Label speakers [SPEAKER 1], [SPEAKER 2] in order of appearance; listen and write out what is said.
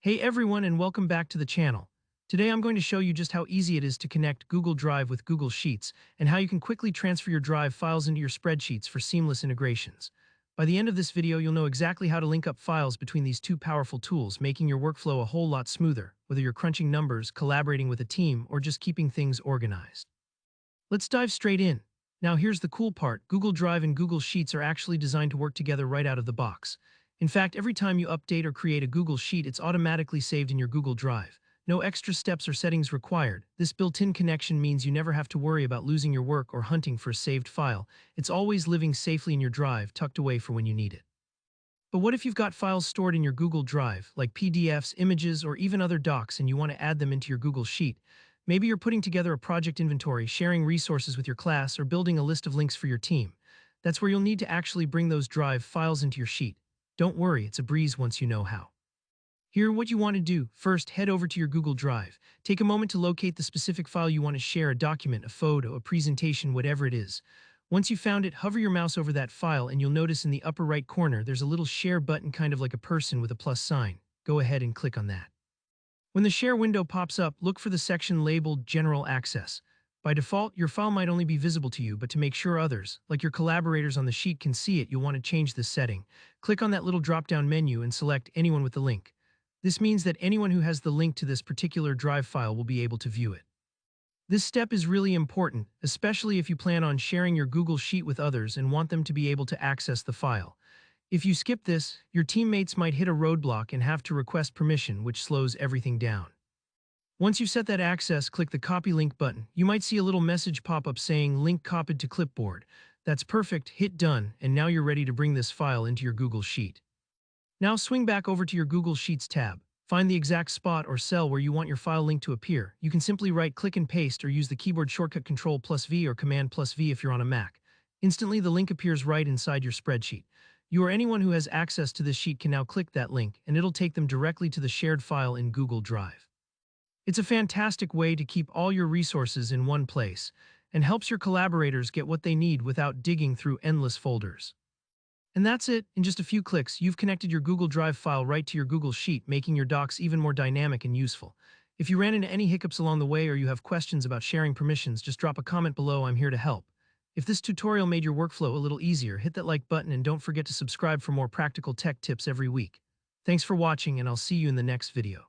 [SPEAKER 1] Hey everyone and welcome back to the channel. Today I'm going to show you just how easy it is to connect Google Drive with Google Sheets and how you can quickly transfer your Drive files into your spreadsheets for seamless integrations. By the end of this video, you'll know exactly how to link up files between these two powerful tools, making your workflow a whole lot smoother, whether you're crunching numbers, collaborating with a team, or just keeping things organized. Let's dive straight in. Now here's the cool part. Google Drive and Google Sheets are actually designed to work together right out of the box. In fact, every time you update or create a Google Sheet, it's automatically saved in your Google Drive. No extra steps or settings required. This built-in connection means you never have to worry about losing your work or hunting for a saved file. It's always living safely in your Drive, tucked away for when you need it. But what if you've got files stored in your Google Drive, like PDFs, images, or even other docs, and you want to add them into your Google Sheet? Maybe you're putting together a project inventory, sharing resources with your class, or building a list of links for your team. That's where you'll need to actually bring those Drive files into your sheet. Don't worry, it's a breeze once you know how. Here, what you want to do. First, head over to your Google Drive. Take a moment to locate the specific file you want to share, a document, a photo, a presentation, whatever it is. Once you've found it, hover your mouse over that file and you'll notice in the upper right corner there's a little share button, kind of like a person with a plus sign. Go ahead and click on that. When the share window pops up, look for the section labeled General Access. By default, your file might only be visible to you, but to make sure others, like your collaborators on the sheet, can see it, you'll want to change this setting. Click on that little drop-down menu and select Anyone with the link. This means that anyone who has the link to this particular Drive file will be able to view it. This step is really important, especially if you plan on sharing your Google Sheet with others and want them to be able to access the file. If you skip this, your teammates might hit a roadblock and have to request permission, which slows everything down. Once you've set that access, click the Copy Link button. You might see a little message pop up saying Link copied to clipboard. That's perfect, hit Done, and now you're ready to bring this file into your Google Sheet. Now swing back over to your Google Sheets tab. Find the exact spot or cell where you want your file link to appear. You can simply right-click and paste or use the keyboard shortcut Ctrl+V or Command+V if you're on a Mac. Instantly, the link appears right inside your spreadsheet. You or anyone who has access to this sheet can now click that link, and it'll take them directly to the shared file in Google Drive. It's a fantastic way to keep all your resources in one place and helps your collaborators get what they need without digging through endless folders. And that's it. In just a few clicks, you've connected your Google Drive file right to your Google Sheet, making your docs even more dynamic and useful. If you ran into any hiccups along the way or you have questions about sharing permissions, just drop a comment below. I'm here to help. If this tutorial made your workflow a little easier, hit that like button and don't forget to subscribe for more practical tech tips every week. Thanks for watching, and I'll see you in the next video.